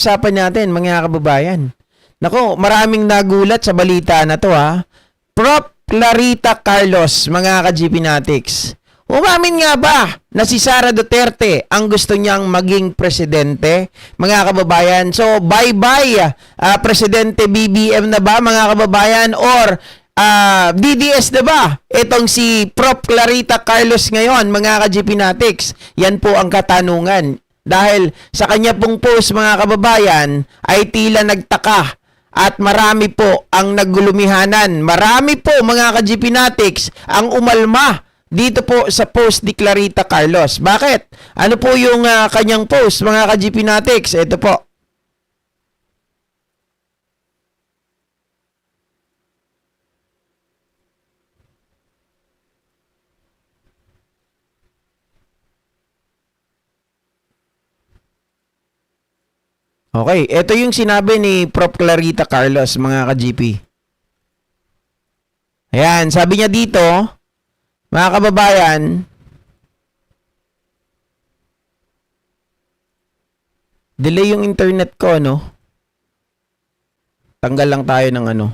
Usapan natin, mga kababayan. Nako, maraming nagulat sa balita na to ha. Prop Clarita Carlos, mga ka-GPnatics. Umamin nga ba na si Sara Duterte ang gusto niyang maging presidente, mga kababayan? So, bye-bye, Presidente BBM na ba, mga kababayan? Or DDS na ba? Itong si Prop Clarita Carlos ngayon, mga ka-GPnatics. Yan po ang katanungan. Dahil sa kanya pong post, mga kababayan, ay tila nagtaka at marami po ang naggulumihanan. Marami po, mga ka-GPnatics, ang umalma dito po sa post ni Clarita Carlos. Bakit? Ano po yung kanyang post, mga ka-GPnatics? Ito po. Okay, ito yung sinabi ni Prof. Clarita Carlos, mga ka-GP. Ayan, sabi niya dito, mga kababayan, delay yung internet ko, no? Tanggal lang tayo ng ano.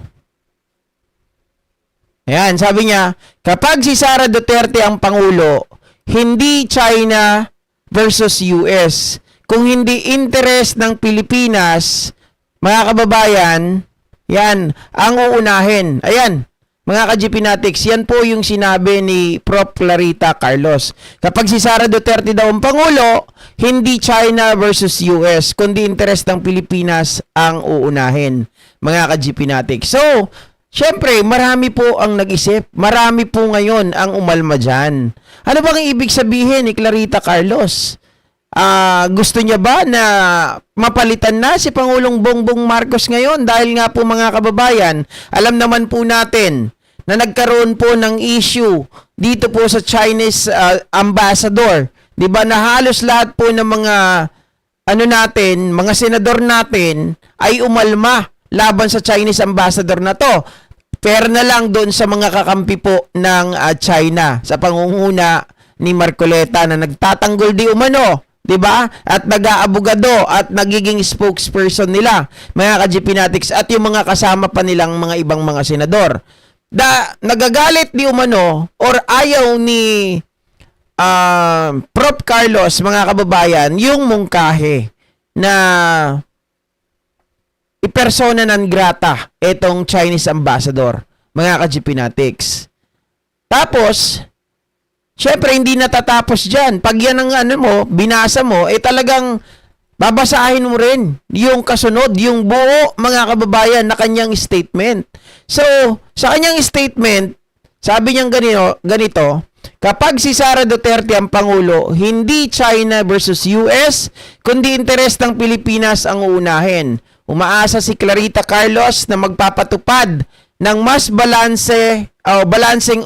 Ayan, sabi niya, kapag si Sara Duterte ang Pangulo, hindi China versus US. Kung hindi interest ng Pilipinas, mga kababayan, yan, ang uunahin. Ayan, mga ka-GPnatics, yan po yung sinabi ni Prof. Clarita Carlos. Kapag si Sara Duterte daw ang Pangulo, hindi China versus US, kundi interest ng Pilipinas ang uunahin, mga ka-GPnatics. So, syempre, marami po ang nag-isip. Marami po ngayon ang umalma dyan. Ano bang ibig sabihin ni Clarita Carlos? Gusto niya ba na mapalitan na si Pangulong Bongbong Marcos ngayon? Dahil nga po, mga kababayan, alam naman po natin na nagkaroon po ng issue dito po sa Chinese ambassador. 'Di ba, na halos lahat po ng mga mga senador natin ay umalma laban sa Chinese ambassador na to. Pero na lang doon sa mga kakampi po ng China sa pangunguna ni Marcoleta na nagtatanggol di umano, 'di ba? At nag-aabogado at nagiging spokesperson nila, mga ka-GPnatics, at yung mga kasama pa nilang mga ibang mga senador. Nagagalit di umano or ayaw ni Prof. Carlos, mga kababayan, yung mungkahe na ipersona non grata itong Chinese ambassador, mga ka-GPnatics. Tapos, syempre, hindi natatapos dyan. Pag yan ang binasa mo, talagang babasahin mo rin yung kasunod, yung buo, mga kababayan, na kanyang statement. So, sa kanyang statement, sabi niyang ganito, kapag si Sara Duterte ang Pangulo, hindi China versus US, kundi interes ng Pilipinas ang uunahin. Umaasa si Clarita Carlos na magpapatupad ng mas balancing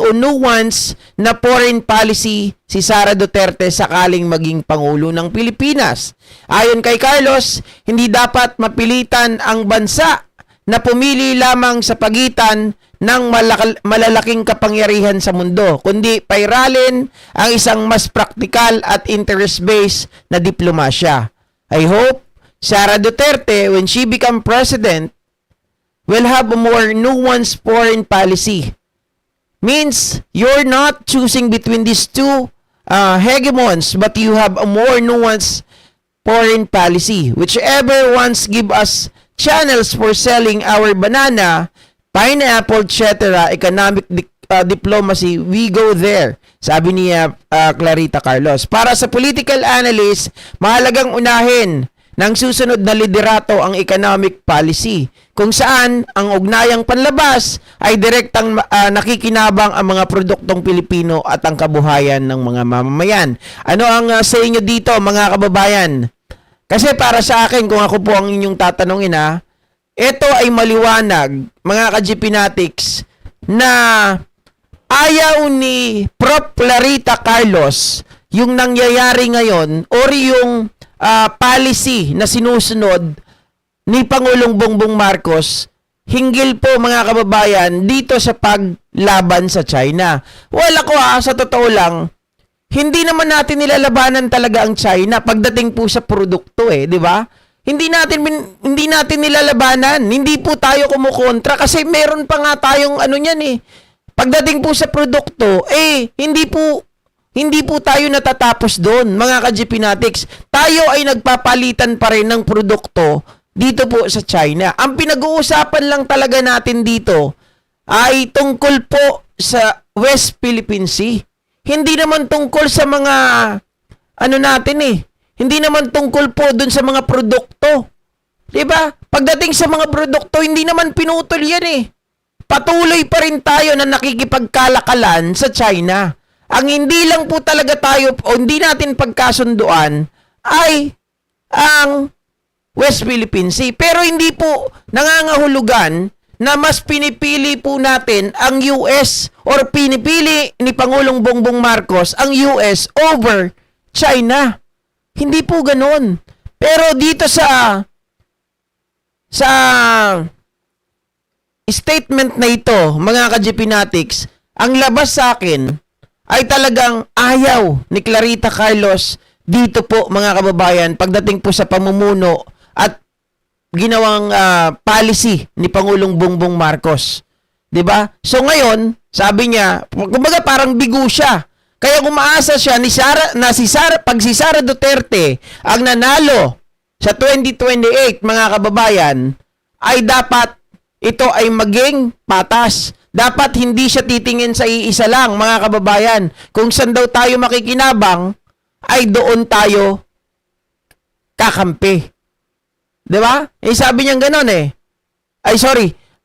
o nuance na foreign policy si Sara Duterte sakaling maging Pangulo ng Pilipinas. Ayon kay Carlos, hindi dapat mapilitan ang bansa na pumili lamang sa pagitan ng malalaking kapangyarihan sa mundo, kundi pairalin ang isang mas praktikal at interest-based na diplomasya. I hope Sara Duterte, when she become president, will have a more nuanced foreign policy. Means you're not choosing between these two hegemons, but you have a more nuanced foreign policy. Whichever ones give us channels for selling our banana, pineapple, etc., economic diplomacy, we go there. Sabi ni Clarita Carlos. Para sa political analyst, mahalagang unahin ng susunod na liderato ang economic policy, kung saan ang ugnayang panlabas ay direktang nakikinabang ang mga produktong Pilipino at ang kabuhayan ng mga mamamayan. Ano ang sa inyo dito, mga kababayan? Kasi para sa akin, kung ako po ang inyong tatanungin, ito ay maliwanag, mga ka-GPnatics, na ayaw ni Prof. Clarita Carlos yung nangyayari ngayon or yung policy na sinusunod ni Pangulong Bongbong Marcos hinggil po, mga kababayan, dito sa paglaban sa China. Well, ako sa totoo lang, hindi naman natin nilalabanan talaga ang China pagdating po sa produkto, di ba? hindi natin nilalabanan. Hindi po tayo kumukontra kasi meron pa nga tayong ano niyan eh. Pagdating po sa produkto, hindi po tayo natatapos doon, mga ka-GP Natics. Tayo ay nagpapalitan pa rin ng produkto dito po sa China. Ang pinag-uusapan lang talaga natin dito ay tungkol po sa West Philippine Sea. Hindi naman tungkol sa mga ano natin eh. Hindi naman tungkol po dun sa mga produkto. 'Di ba? Pagdating sa mga produkto, hindi naman pinutol 'yan eh. Patuloy pa rin tayo na nakikipagkalakalan sa China. Ang hindi lang po talaga tayo o hindi natin pagkasunduan ay ang West Philippine Sea. Pero hindi po nangangahulugan na mas pinipili po natin ang US or pinipili ni Pangulong Bongbong Marcos ang US over China. Hindi po ganoon. Pero dito sa statement na ito, mga ka-GP Natics, ang labas sa akin ay talagang ayaw ni Clarita Carlos dito po, mga kababayan, pagdating po sa pamumuno at ginawang policy ni Pangulong Bongbong Marcos. 'Di ba? So ngayon, sabi niya, kumbaga parang bigo siya. Kaya umaasa siya pag si Sara Duterte ang nanalo sa 2028, mga kababayan, ay dapat ito ay maging patas. Dapat hindi siya titingin sa iisa lang, mga kababayan. Kung saan daw tayo makikinabang, ay doon tayo kakampi. 'Di ba? Sabi niya gano'n eh.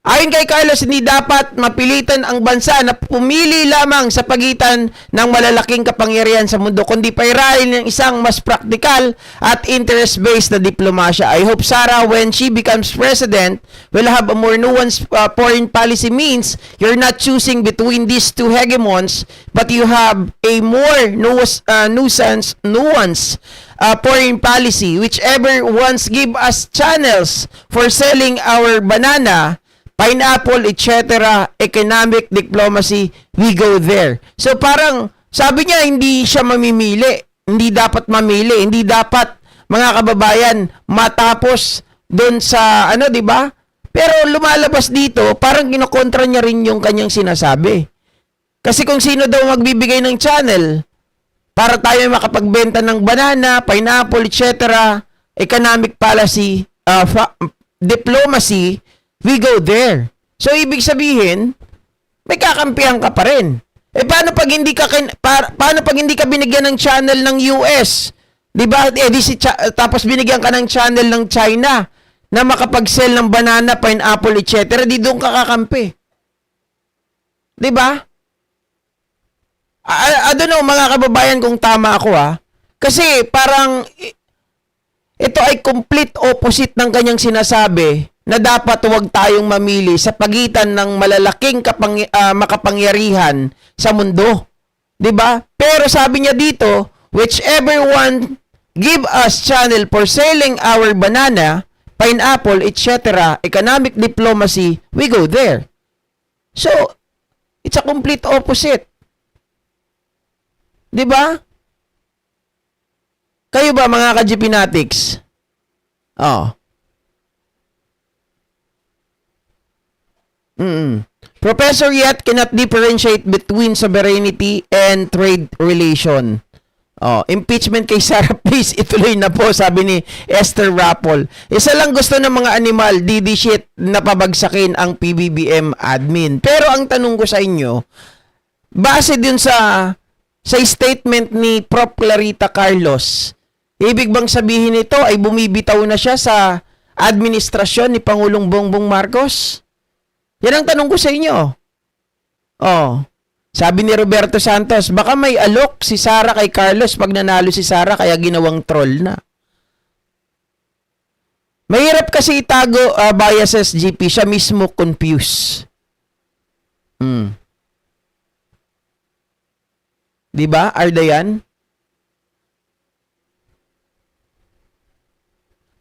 Ayon kay Carlos, hindi dapat mapilitan ang bansa na pumili lamang sa pagitan ng malalaking kapangyarihan sa mundo, kundi pairahin ng isang mas praktikal at interest-based na diplomasya. I hope Sara, when she becomes president, will have a more nuanced foreign policy. Means you're not choosing between these two hegemons, but you have a more nuanced foreign policy, whichever ones give us channels for selling our banana, pineapple, etc., economic diplomacy, we go there. So parang, sabi niya, hindi siya mamimili. Hindi dapat mamili. Hindi dapat, mga kababayan, matapos doon sa, di ba? Pero lumalabas dito, parang kinokontra niya rin yung kanyang sinasabi. Kasi kung sino daw magbibigay ng channel, para tayo makapagbenta ng banana, pineapple, etc., economic policy, diplomacy, we go there. So, ibig sabihin, may kakampihan ka pa rin. Paano pag hindi ka binigyan ng channel ng US? 'Di ba? Tapos binigyan ka ng channel ng China na makapag-sell ng banana, pineapple, etc., di doon ka kakampi. 'Di ba? I don't know, mga kababayan, kung tama ako Kasi parang ito ay complete opposite ng kanyang sinasabi na dapat huwag tayong mamili sa pagitan ng malalaking makapangyarihan sa mundo. 'Di ba? Pero sabi niya dito, whichever one give us channel for selling our banana, pineapple, etc., economic diplomacy, we go there. So, it's a complete opposite. 'Di ba? Kayo ba, mga ka-GP Natics? Professor Yet cannot differentiate between sovereignty and trade relation. Impeachment kay Sara, please ituloy na po, sabi ni Esther Rappol. Isa lang gusto ng mga animal, DD shit, na pabagsakin ang PBBM admin. Pero ang tanong ko sa inyo, base dun sa statement ni Prof. Clarita Carlos, ibig bang sabihin nito ay bumibitaw na siya sa administrasyon ni Pangulong Bongbong Marcos? Yan ang tanong ko sa inyo. Sabi ni Roberto Santos, baka may alok si Sara kay Carlos pag nanalo si Sara kaya ginawang troll na. Mahirap kasi itago biases, GP. Siya mismo confused. Diba, Ardayan?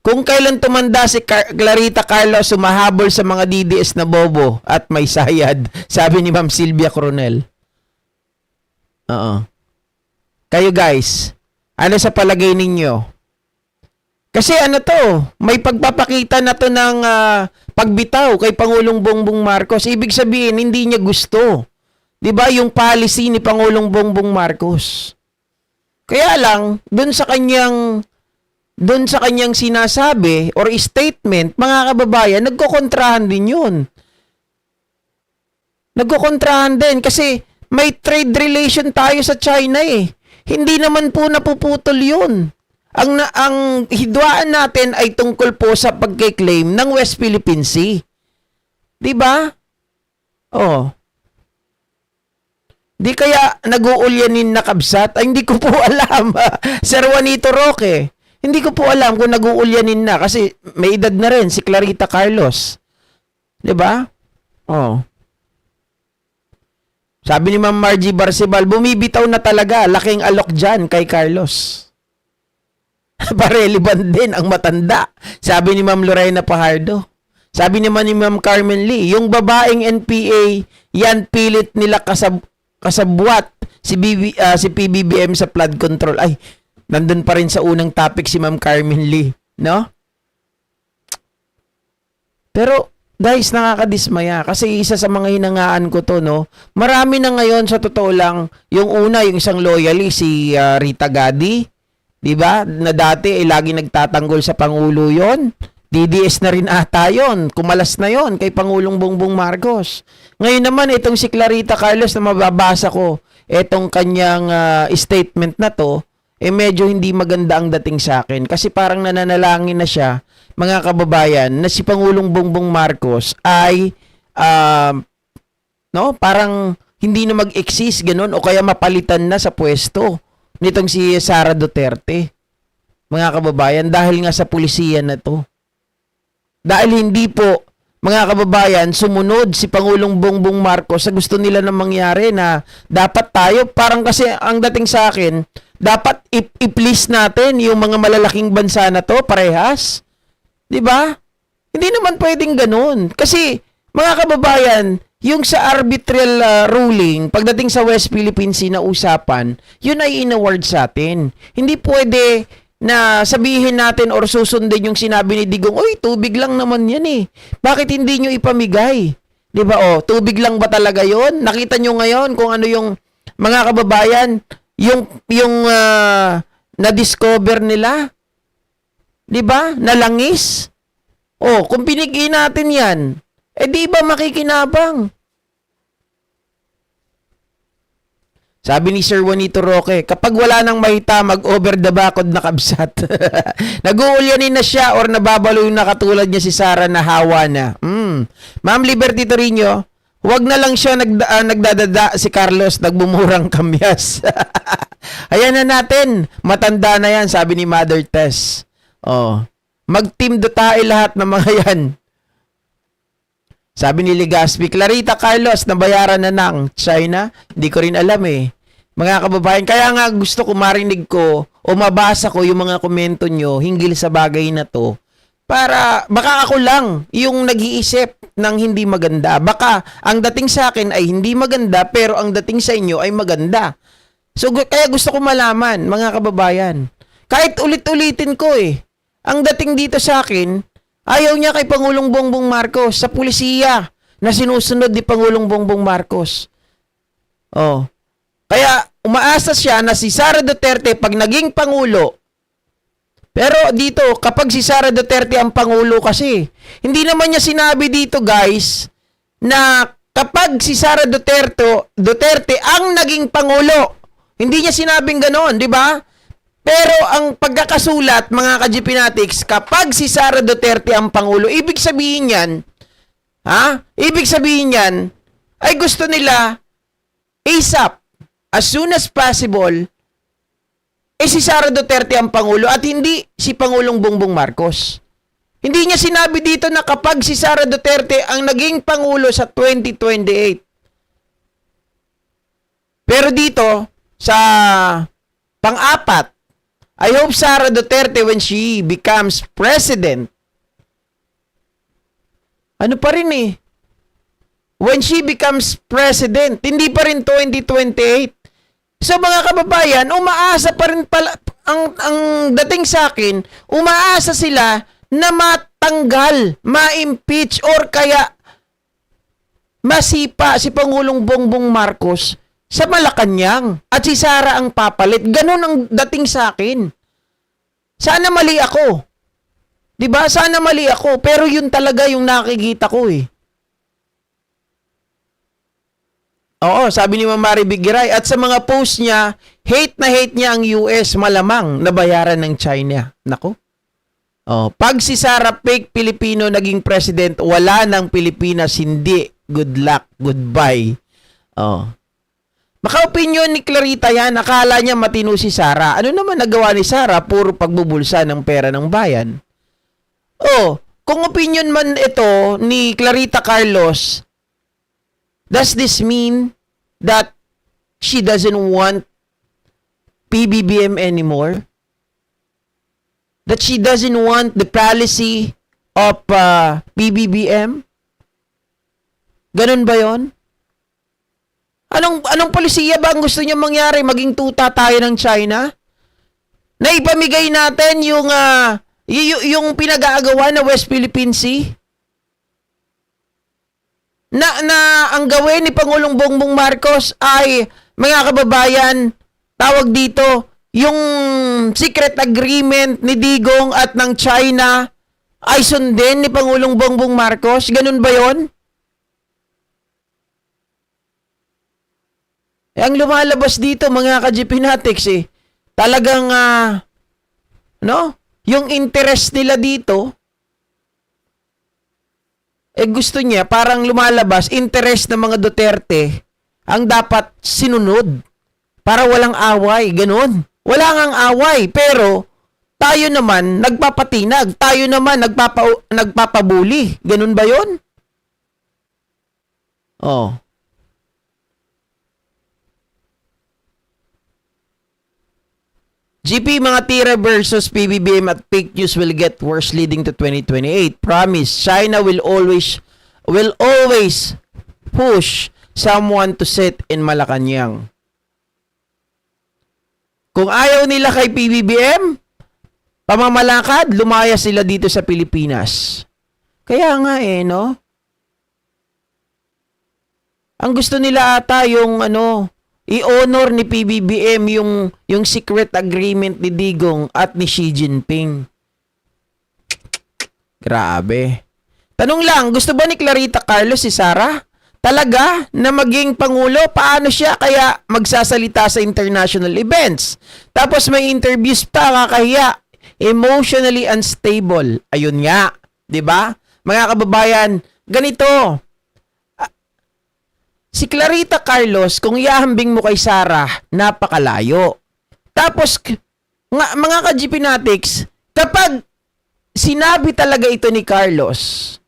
Kung kailan tumanda si Clarita Carlos, sumahabol sa mga DDS na bobo at may sayad, sabi ni Ma'am Sylvia Coronel. Kayo guys, ano sa palagay ninyo? Kasi ano to, may pagpapakita na to ng pagbitaw kay Pangulong Bongbong Marcos. Ibig sabihin, hindi niya gusto. 'Di ba yung policy ni Pangulong Bongbong Marcos? Kaya lang, doon sa kanyang sinasabi or statement, mga kababayan, nagkokontrahan din yun. Nagkokontrahan din kasi may trade relation tayo sa China eh. Hindi naman po napuputol yun. Ang hidwaan natin ay tungkol po sa pagkiklaim ng West Philippine Sea. 'Di ba? Oh. Di kaya nag-uulyanin na kabsat? Ay, hindi ko po alam. Sir Juanito Roque. Hindi ko po alam kung nag-uulyanin na kasi may edad na rin si Clarita Carlos. 'Di ba? Oh. Sabi ni Ma'am Margie Barcebal, bumibitaw na talaga, laking alok diyan kay Carlos. Parelevant din ang matanda. Sabi ni Ma'am Lorena Pajardo. Sabi naman ni Ma'am Carmen Lee, yung babaeng NPA, yan pilit nila kasabwat si PBBM sa flood control. Ay, nandun pa rin sa unang topic si Ma'am Carmen Lee, no? Pero guys, nakakadismaya kasi isa sa mga hinangaan ko to, no? Marami na ngayon sa totoo lang, yung una, yung isang loyalist si Rita Gadi, 'di ba? Na dati ay lagi nagtatanggol sa pangulo 'yon. DDS na rin ata 'yon. Kumalas na 'yon kay Pangulong Bongbong Marcos. Ngayon naman itong si Clarita Carlos na mababasa ko, etong kanyang statement na to, medyo hindi maganda ang dating sa akin kasi parang nananalangin na siya, mga kababayan, na si Pangulong Bongbong Marcos ay parang hindi na mag-exist ganun o kaya mapalitan na sa pwesto nitong si Sara Duterte, mga kababayan, dahil nga sa pulisiya na to. Dahil hindi po, mga kababayan, sumunod si Pangulong Bongbong Marcos sa gusto nila na mangyari na dapat tayo, parang kasi ang dating sa akin, dapat i-please natin yung mga malalaking bansa na to, parehas. 'Di ba? Hindi naman pwedeng ganun. Kasi, mga kababayan, yung sa arbitral ruling, pagdating sa West Philippine Sea na usapan, yun ay in-award sa atin. Hindi pwede na sabihin natin or susundin yung sinabi ni Digong, uy, tubig lang naman yan eh. Bakit hindi nyo ipamigay? 'Di ba? Oh, tubig lang ba talaga yon? Nakita nyo ngayon kung ano yung, mga kababayan, yung na-discover nila? 'Di ba? Nalangis? Oh, kung pinigin natin yan, di ba makikinabang? Sabi ni Sir Juanito Roque, kapag wala nang mahita, mag-over the bakod na kabsat. Nag-uulyanin na siya or nababaloy na katulad niya si Sara na hawa na. Ma'am Liberty Torino, wag na lang siya nagdadada si Carlos, nagbumurang kamyas. Ayan na natin, matanda na yan, sabi ni Mother Tess. Oh, mag-team do tayo lahat ng mga yan. Sabi ni Legaspi, Clarita Carlos, nabayaran na ng China? Hindi ko rin alam eh. Mga kababayan, kaya nga gusto ko marinig ko o mabasa ko yung mga komento nyo hinggil sa bagay na to. Para, baka ako lang yung nag-iisip ng hindi maganda. Baka ang dating sa akin ay hindi maganda pero ang dating sa inyo ay maganda. So, kaya gusto ko malaman, mga kababayan. Kahit ulit-ulitin ko eh. Ang dating dito sa akin, ayaw niya kay Pangulong Bongbong Marcos sa pulisiya na sinusunod ni Pangulong Bongbong Marcos. Oh. Kaya umaasa siya na si Sara Duterte pag naging Pangulo. Pero dito, kapag si Sara Duterte ang Pangulo kasi, hindi naman niya sinabi dito guys na kapag si Sara Duterte ang naging Pangulo. Hindi niya sinabing ganoon, di ba? Pero ang pagkakasulat, mga ka-GPnatics, kapag si Sara Duterte ang Pangulo, ibig sabihin yan, Ibig sabihin yan, ay gusto nila ASAP, as soon as possible, si Sara Duterte ang Pangulo at hindi si Pangulong Bongbong Marcos. Hindi niya sinabi dito na kapag si Sara Duterte ang naging Pangulo sa 2028. Pero dito, sa pang-apat, I hope Sara Duterte when she becomes president. Ano pa rin eh? When she becomes president, hindi pa rin 2028. So mga kababayan, umaasa pa rin pala, ang dating sa akin, umaasa sila na matanggal, ma-impeach, or kaya masipa si Pangulong Bongbong Marcos sa Malacanang at si Sara ang papalit. Ganun ang dating sa akin. Sana mali ako. 'Di ba? Sana mali ako, pero yun talaga yung nakikita ko eh. Oo, sabi ni Ma'am Mari Bigiray, at sa mga post niya, hate na hate niya ang US, malamang nabayaran ng China. Nako. Oh, pag si Sara fake Pilipino naging president, wala ng Pilipinas, hindi. Good luck, goodbye. Oh. Maka-opinion ni Clarita yan, akala niya matino si Sara. Ano naman nagawa ni Sara? Puro pagbubulsa ng pera ng bayan. Oh, kung opinion man ito ni Clarita Carlos, does this mean that she doesn't want PBBM anymore? That she doesn't want the policy of PBBM? Ganun ba yon? Anong polisiya ba ang gusto niya mangyari? Maging tuta tayo ng China? Na ipamigay natin yung pinag-aagawa na West Philippine Sea? Na ang gawin ni Pangulong Bongbong Marcos ay, mga kababayan, tawag dito, yung secret agreement ni Digong at ng China ay sundin ni Pangulong Bongbong Marcos? Ganun ba yon? Ang lumalabas dito, mga ka-GPnatics, talagang, yung interest nila dito, gusto niya, parang lumalabas, interest ng mga Duterte, ang dapat sinunod para walang away, ganun. Wala ngang away, pero tayo naman nagpapatinag, tayo naman nagpapabuli. Ganun ba yun? Oh. GP, mga tira versus PBBM at fake news will get worse leading to 2028. Promise, China will always push someone to sit in Malacanang. Kung ayaw nila kay PBBM, pamamalakad, lumaya sila dito sa Pilipinas. Kaya nga no? Ang gusto nila ata yung i-honor ni PBBM yung secret agreement ni Digong at ni Xi Jinping. Grabe. Tanong lang, gusto ba ni Clarita Carlos si Sara talaga na maging pangulo? Paano siya kaya magsasalita sa international events? Tapos may interviews pa, kakahiya. Emotionally unstable. Ayun nga, 'di ba? Mga kababayan, ganito. Si Clarita Carlos, kung iahambing mo kay Sara, napakalayo. Tapos, mga ka-GPnatics, kapag sinabi talaga ito ni Carlos,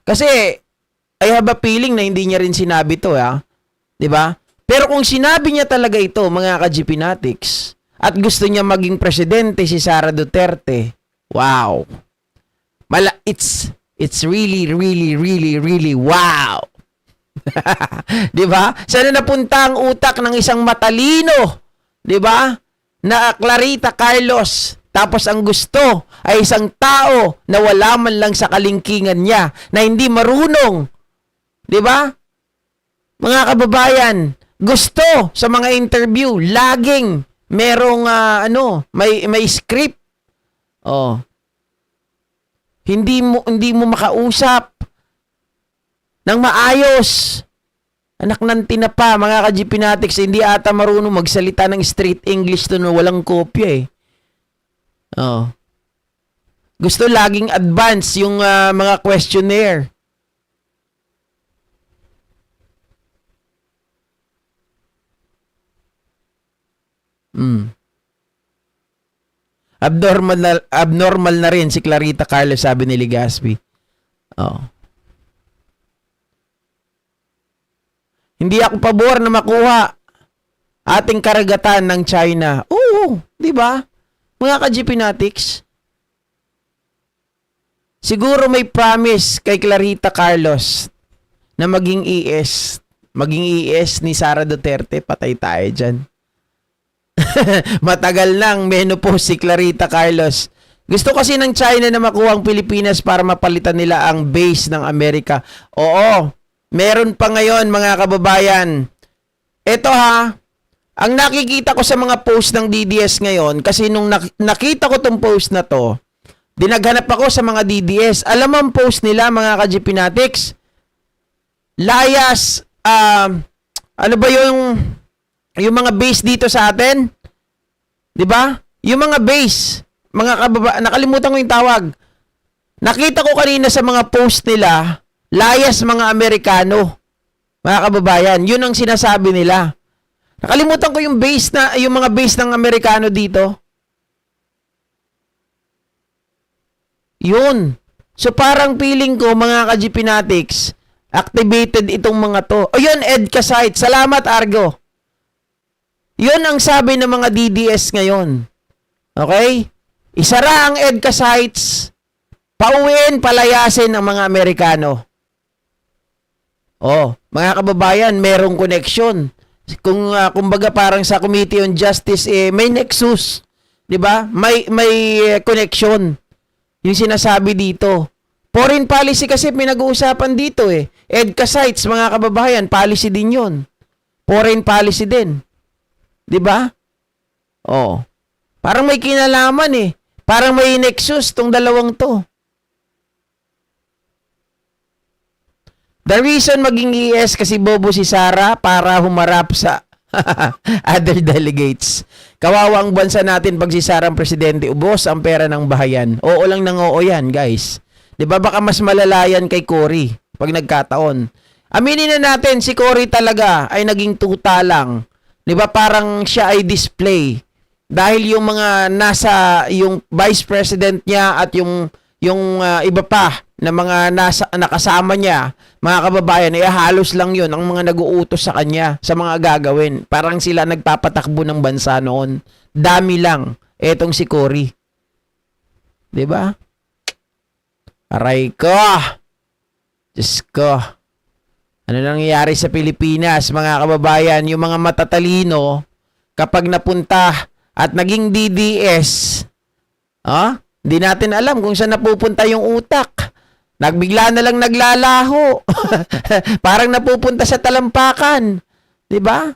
kasi, I have a feeling na hindi niya rin sinabi to, diba? Pero kung sinabi niya talaga ito, mga ka-GPnatics, at gusto niya maging presidente si Sara Duterte, wow. It's really, really, really, really wow. 'Di ba? Saan napunta ang utak ng isang matalino, 'di ba? Na Clarita Carlos. Tapos ang gusto ay isang tao na wala man lang sa kalingkingan niya, na hindi marunong. 'Di ba? Mga kababayan, gusto sa mga interview laging merong may script. Oh. Hindi mo makausap nang maayos. Anak ng tinapa, mga ka-GPnatics, hindi ata marunong magsalita ng straight English to, walang kopya Oh. Gusto laging advance yung mga questionnaire. Abnormal na rin si Clarita Carlos, sabi ni Legaspi. Oh. Hindi ako pabor na makuha ating karagatan ng China. Oo, 'di ba? Mga ka-GPnatics. Siguro may promise kay Clarita Carlos na maging ES ni Sara Duterte, patay tayo diyan. Matagal nang menopause si Clarita Carlos. Gusto kasi ng China na makuha ang Pilipinas para mapalitan nila ang base ng Amerika. Oo, meron pa ngayon mga kababayan. Ito ha, ang nakikita ko sa mga post ng DDS ngayon, kasi nung nakita ko tong post na to, dinaghanap ako sa mga DDS. Alam mo ang post nila mga ka-GP Natics? Layas, ano ba yung mga base dito sa atin? 'Di ba? Yung mga base, nakalimutan ko yung tawag. Nakita ko kanina sa mga post nila, layas mga Amerikano. Mga kababayan, yun ang sinasabi nila. Nakalimutan ko yung mga base ng Amerikano dito. Yun. So parang feeling ko mga ka-GP Natics, activated itong mga to. O yun, EDCA site. Salamat, Argo. Yun ang sabi ng mga DDS ngayon. Okay? Isara ang EDCA sites, pauwiin, palayasin ang mga Amerikano. Oh, mga kababayan, merong connection. Kumbaga parang sa Committee on Justice, may nexus. 'Di ba? May connection. Yung sinasabi dito. Foreign policy kasi pinag-uusapan dito eh. EDCA sites, mga kababayan, policy din yun. Foreign policy din. 'Di ba? Oh. Parang may kinalaman eh. Parang may nexus tong dalawang to. The reason maging ES kasi bobo si Sara para humarap sa other delegates. Kawawa ang bansa natin pag si Sara ang presidente, ubos ang pera ng bahayan. Oo lang ng oo yan, guys. 'Di ba baka mas malalayan kay Cory pag nagkataon. Aminin na natin, si Cory talaga ay naging tuta lang. 'Di ba parang siya ay display. Dahil yung mga yung vice president niya at yung iba pa na mga nakasama niya, mga kababayan, halos lang yun ang mga nag-uutos sa kanya sa mga gagawin. Parang sila nagpapatakbo ng bansa noon. Dami lang. Etong si Cory. 'Di ba? Aray ko. Diyos ko. Ano nangyayari sa Pilipinas, mga kababayan? Yung mga matatalino, kapag napunta at naging DDS, di natin alam kung saan napupunta yung utak. Nagbigla na lang naglalaho. Parang napupunta sa talampakan. 'Di ba?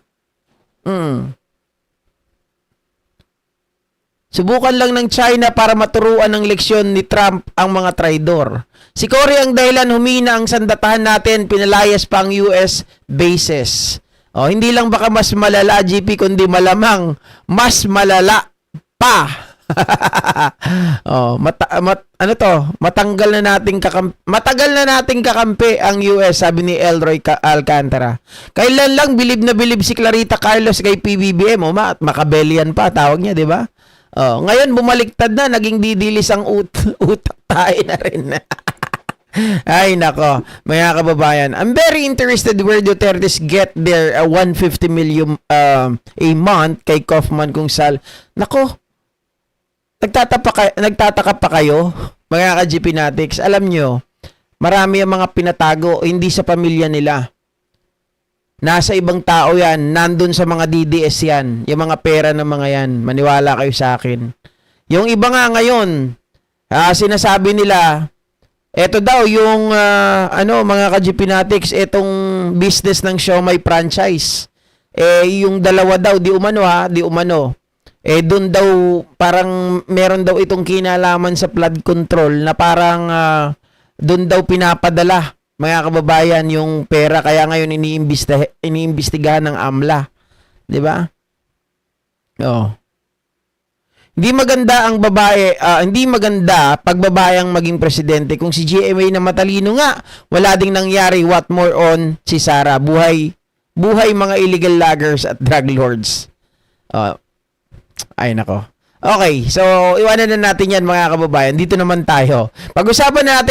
Subukan lang ng China para maturuan ng leksyon ni Trump ang mga traidor. Si Cory ang dahilan humina ang sandatahan natin, pinalayas pa ang US bases. Hindi lang baka mas malala, GP, kundi malamang mas malala pa. Matagal na nating kakampi ang US, sabi ni Elroy Alcantara. Kailan lang bilib na bilib si Clarita Carlos kay PBBM, Machiavellian pa tawag niya, 'di ba? Ngayon bumaliktad na, naging didilis ang utak tayo na rin. Ay nako, mga kababayan, I'm very interested where Duterte's get their 150 million a month kay Kaufman kung sal. Nako, nagtataka pa kayo, mga ka-GP Natics. Alam nyo, marami ang mga pinatago, hindi sa pamilya nila. Nasa ibang tao yan, nandun sa mga DDS yan, yung mga pera ng mga yan. Maniwala kayo sa akin. Yung iba nga ngayon, sinasabi nila, eto daw yung mga ka-GP Natics, etong business ng Siomai franchise. Yung dalawa daw, di umano. Doon daw parang meron daw itong kinalaman sa flood control na parang doon daw pinapadala, mga kababayan, yung pera, kaya ngayon iniimbestigahan ng AMLA. 'Di ba? Hindi maganda pag babae ang maging presidente. Kung si GMA na matalino nga, wala ding nangyari. What more on si Sara? Buhay mga illegal loggers at drug lords. Ay nako. Okay, so iwanan na natin yan, mga kababayan. Dito naman tayo. Pag-usapan natin